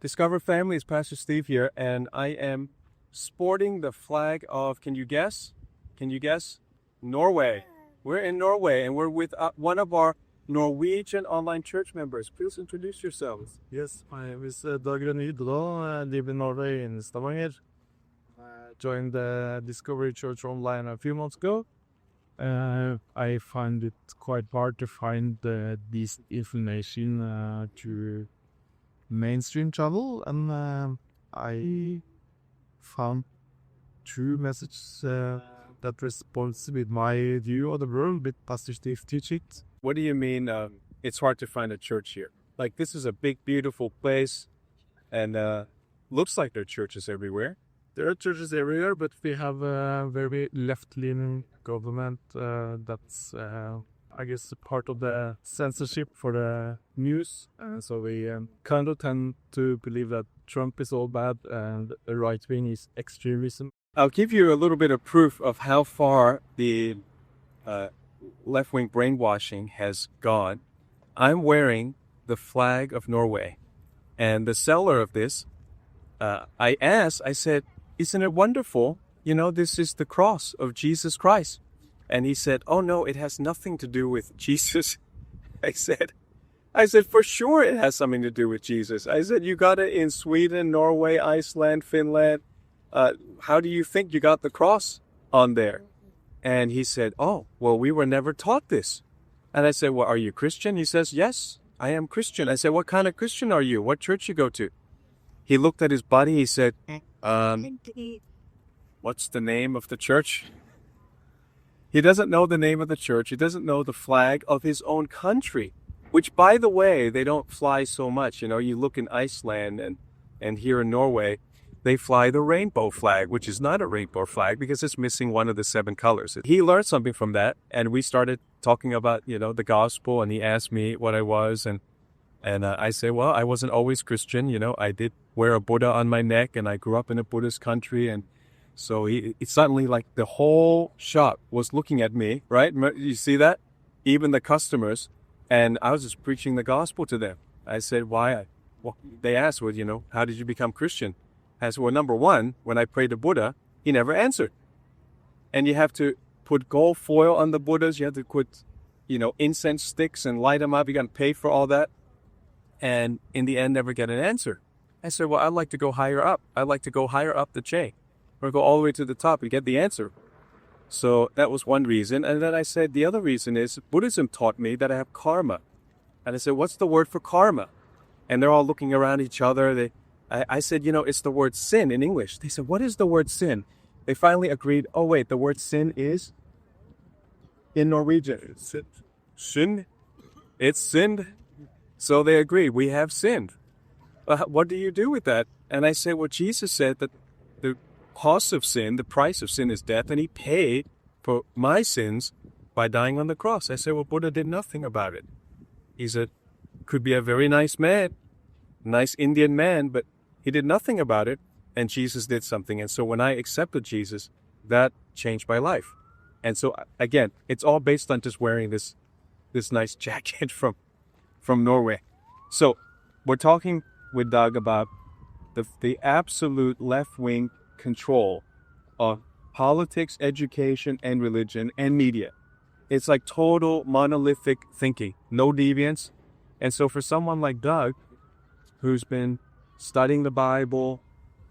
Discover Family, it's Pastor Steve here, and I am sporting the flag of, can you guess? Norway. We're in Norway, and we're with one of our Norwegian online church members. Please introduce yourselves. Yes, my name is Dag Rønne. I live in Norway in Stavanger. I joined the Discovery Church online a few months ago. I find it quite hard to find this information to mainstream channel, and I found two messages that responds with my view of the world with Pastor Steve teaching. What do you mean it's hard to find a church here? Like, this is a big, beautiful place, and looks like there are churches everywhere. There are churches everywhere, but we have a very left-leaning government that's, I guess, part of the censorship for the news. So we kind of tend to believe that Trump is all bad and the right-wing is extremism. I'll give you a little bit of proof of how far the left-wing brainwashing has gone. I'm wearing the flag of Norway. And the seller of this, I said, isn't it wonderful? You know, this is the cross of Jesus Christ. And he said, oh no, it has nothing to do with Jesus. I said, for sure it has something to do with Jesus. I said, you got it in Sweden, Norway, Iceland, Finland. How do you think you got the cross on there? And he said, oh, well, we were never taught this. And I said, well, are you Christian? He says, yes, I am Christian. I said, what kind of Christian are you? What church you go to? He looked at his buddy. He said, what's the name of the church? He doesn't know the name of the church. He doesn't know the flag of his own country, which, by the way, they don't fly so much. You know, you look in Iceland and here in Norway, they fly the rainbow flag, which is not a rainbow flag because it's missing one of the 7 colors. He learned something from that, and we started talking about, you know, the gospel, and he asked me what I was, and I said, well, I wasn't always Christian. You know, I did wear a Buddha on my neck, and I grew up in a Buddhist country, and so it suddenly, like, the whole shop was looking at me, right? You see that? Even the customers, and I was just preaching the gospel to them. I said, why? Well, they asked, well, you know, how did you become Christian? I said, well, number one, when I prayed to Buddha, he never answered. And you have to put gold foil on the Buddhas. You have to put, you know, incense sticks and light them up. You got to pay for all that. And in the end, never get an answer. I said, well, I'd like to go higher up. I'd like to go higher up the chain or go all the way to the top and get the answer. So that was one reason. And then I said, the other reason is Buddhism taught me that I have karma. And I said, what's the word for karma? And they're all looking around each other. I said, you know, it's the word sin in English. They said, what is the word sin? They finally agreed, oh, wait, the word sin is in Norwegian. Sin. It's sinned. So they agreed, we have sinned. What do you do with that? And I said, well, Jesus said that the cost of sin, the price of sin is death, and he paid for my sins by dying on the cross. I said, well, Buddha did nothing about it. He said, could be a very nice man, nice Indian man, but he did nothing about it, and Jesus did something. And so when I accepted Jesus, that changed my life. And so, again, it's all based on just wearing this nice jacket from Norway. So we're talking with Doug about the absolute left-wing control of politics, education, and religion, and media. It's like total monolithic thinking, no deviance. And so for someone like Doug, who's been studying the Bible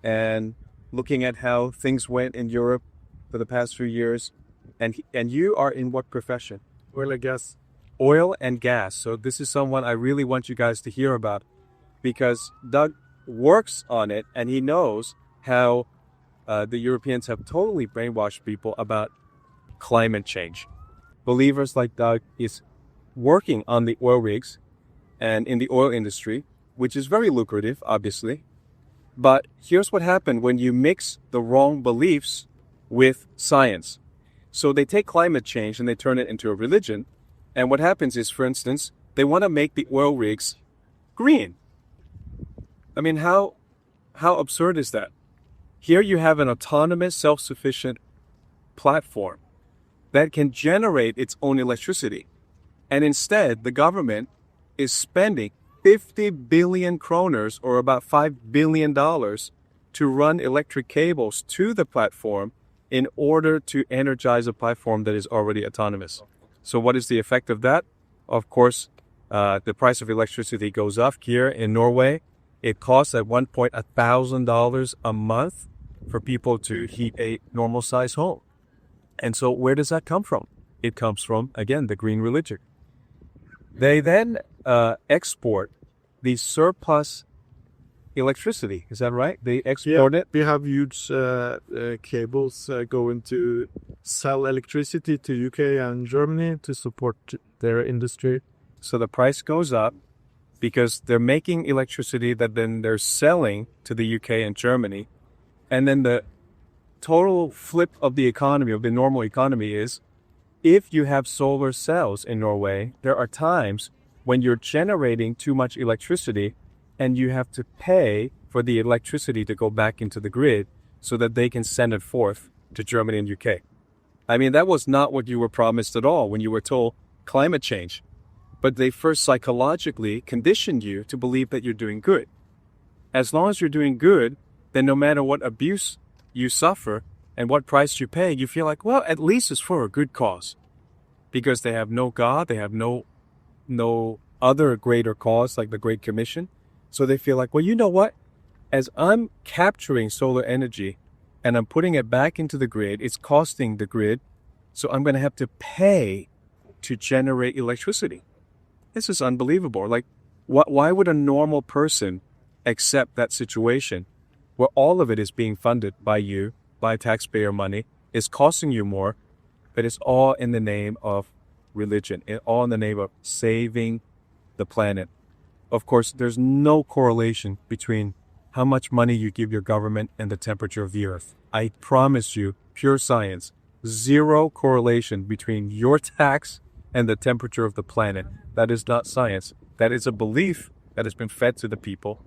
and looking at how things went in Europe for the past few years, and you are in what profession? Oil and gas. Oil and gas. So this is someone I really want you guys to hear about, because Doug works on it, and he knows how the Europeans have totally brainwashed people about climate change. Believers like Doug is working on the oil rigs and in the oil industry, which is very lucrative, obviously. But here's what happened when you mix the wrong beliefs with science. So they take climate change and they turn it into a religion. And what happens is, for instance, they want to make the oil rigs green. I mean, how absurd is that? Here you have an autonomous, self-sufficient platform that can generate its own electricity. And instead, the government is spending 50 billion kroners, or about $5 billion, to run electric cables to the platform in order to energize a platform that is already autonomous. So what is the effect of that? Of course, the price of electricity goes up. Here in Norway, it costs at one point $1,000 a month for people to heat a normal size home. And so where does that come from? It comes from, again, the green religion. They then export the surplus electricity. Is that right? They export it. We have huge cables going to sell electricity to UK and Germany to support their industry. So the price goes up because they're making electricity that then they're selling to the UK and Germany. And then the total flip of the economy, of the normal economy, is if you have solar cells in Norway, there are times when you're generating too much electricity and you have to pay for the electricity to go back into the grid so that they can send it forth to Germany and UK. I mean, that was not what you were promised at all when you were told climate change. But they first psychologically conditioned you to believe that you're doing good. As long as you're doing good, then no matter what abuse you suffer and what price you pay, you feel like, well, at least it's for a good cause. Because they have no God, they have no other greater cause like the Great Commission. So they feel like, well, you know what? As I'm capturing solar energy and I'm putting it back into the grid, it's costing the grid, so I'm going to have to pay to generate electricity. This is unbelievable. Like, why would a normal person accept that situation where all of it is being funded by you, by taxpayer money, is costing you more, but it's all in the name of religion, all in the name of saving the planet. Of course, there's no correlation between how much money you give your government and the temperature of the earth. I promise you, pure science, zero correlation between your tax and the temperature of the planet. That is not science. That is a belief that has been fed to the people.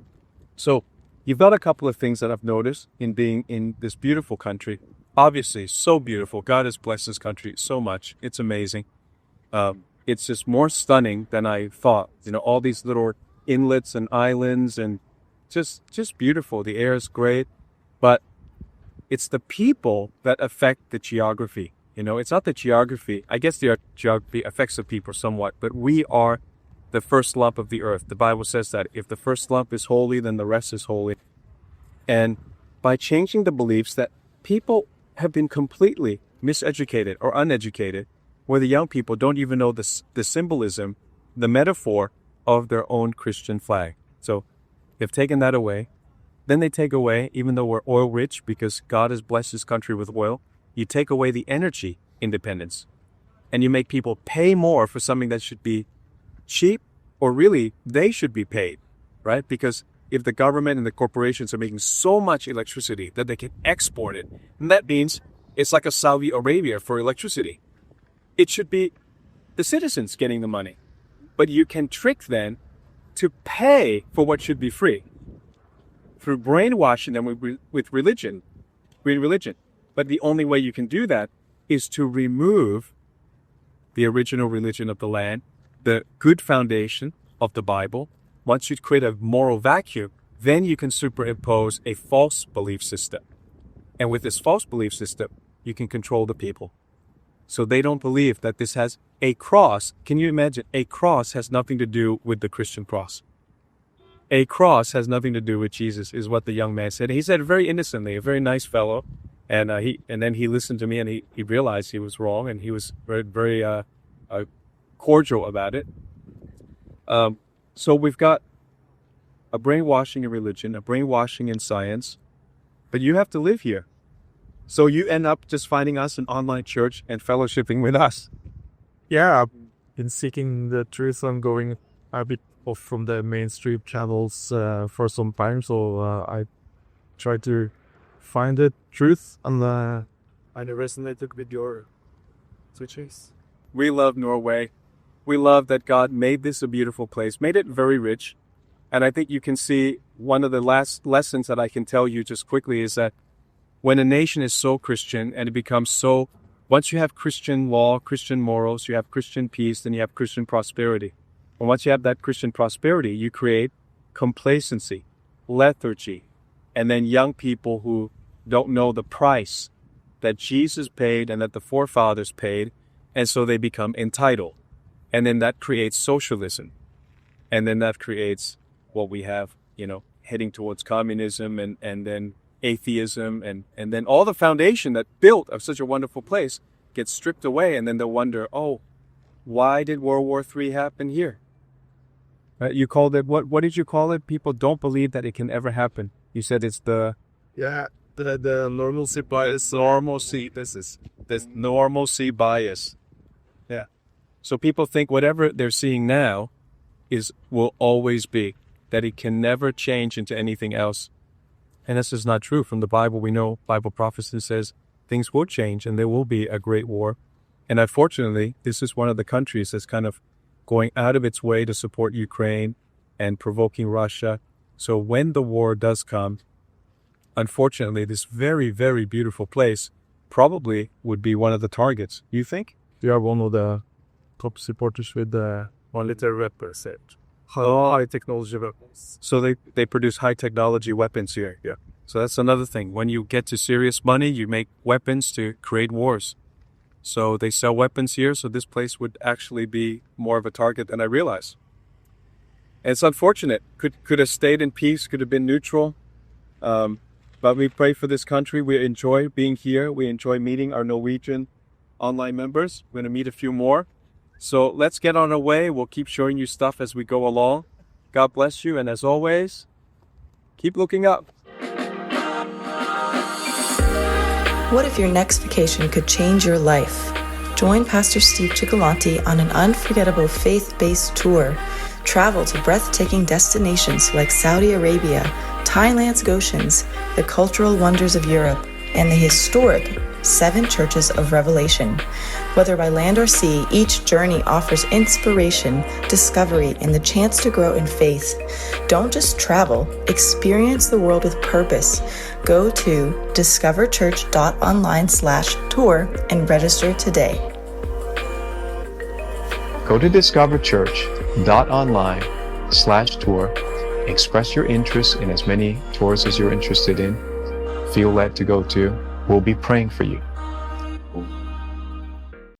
So you've got a couple of things that I've noticed in being in this beautiful country. Obviously, so beautiful. God has blessed this country so much. It's amazing. It's just more stunning than I thought. You know, all these little inlets and islands, and just beautiful. The air is great, but it's the people that affect the geography. You know, it's not the geography. I guess the geography affects the people somewhat, but we are the first lump of the earth. The Bible says that if the first lump is holy, then the rest is holy. And by changing the beliefs that people have been completely miseducated or uneducated, where the young people don't even know the symbolism, the metaphor of their own Christian flag. So they've taken that away. Then they take away, even though we're oil rich because God has blessed this country with oil, you take away the energy independence. And you make people pay more for something that should be cheap, or really they should be paid, right? Because if the government and the corporations are making so much electricity that they can export it, and that means it's like a Saudi Arabia for electricity. It should be the citizens getting the money. But you can trick them to pay for what should be free through brainwashing them with religion, green religion. But the only way you can do that is to remove the original religion of the land, the good foundation of the Bible. Once you create a moral vacuum, then you can superimpose a false belief system. And with this false belief system, you can control the people. So they don't believe that this has a cross. Can you imagine? A cross has nothing to do with the Christian cross. A cross has nothing to do with Jesus, is what the young man said. He said it very innocently, a very nice fellow. And then he listened to me, and he realized he was wrong, and he was very cordial about it. So we've got a brainwashing in religion, a brainwashing in science, but you have to live here. So you end up just finding us an online church and fellowshipping with us. Yeah, I've been seeking the truth. I'm going a bit off from the mainstream channels for some time, so I try to find the truth, and I resonated with your switches. We love Norway. We love that God made this a beautiful place, made it very rich. And I think you can see one of the last lessons that I can tell you just quickly is that when a nation is so Christian and it becomes so, once you have Christian law, Christian morals, you have Christian peace, then you have Christian prosperity. And once you have that Christian prosperity, you create complacency, lethargy, and then young people who don't know the price that Jesus paid and that the forefathers paid, and so they become entitled. And then that creates socialism. And then that creates what we have, heading towards communism and then atheism, and then all the foundation that built of such a wonderful place gets stripped away, and then they'll wonder, why did World War III happen here? You called it, what did you call it? People don't believe that it can ever happen. You said it's the... Yeah, the normalcy bias. Normalcy, this normalcy bias. Yeah. So people think whatever they're seeing now will always be, that it can never change into anything else. And this is not true. From the Bible, we know Bible prophecy says things will change and there will be a great war. And unfortunately, this is one of the countries that's kind of going out of its way to support Ukraine and provoking Russia. So when the war does come, unfortunately, this very, very beautiful place probably would be one of the targets. You think? We are one of the top supporters with the military weapons. High technology weapons. So they produce high technology weapons here. Yeah. So that's another thing. When you get to serious money, you make weapons to create wars. So they sell weapons here, so this place would actually be more of a target than I realized. And it's unfortunate. Could have stayed in peace, could have been neutral. But we pray for this country. We enjoy being here. We enjoy meeting our Norwegian online members. We're going to meet a few more. So let's get on our way. We'll keep showing you stuff as we go along. God bless you. And as always, keep looking up. What if your next vacation could change your life? Join Pastor Steve Cioccolanti on an unforgettable faith-based tour. Travel to breathtaking destinations like Saudi Arabia, Thailand's Goshens, the cultural wonders of Europe, and the historic 7 Churches of Revelation. Whether by land or sea, each journey offers inspiration, discovery, and the chance to grow in faith. Don't just travel, experience the world with purpose. Go to discoverchurch.online/tour and register today. Go to discoverchurch.online/tour. Express your interest in as many tours as you're interested in. Feel led to go to. We'll be praying for you.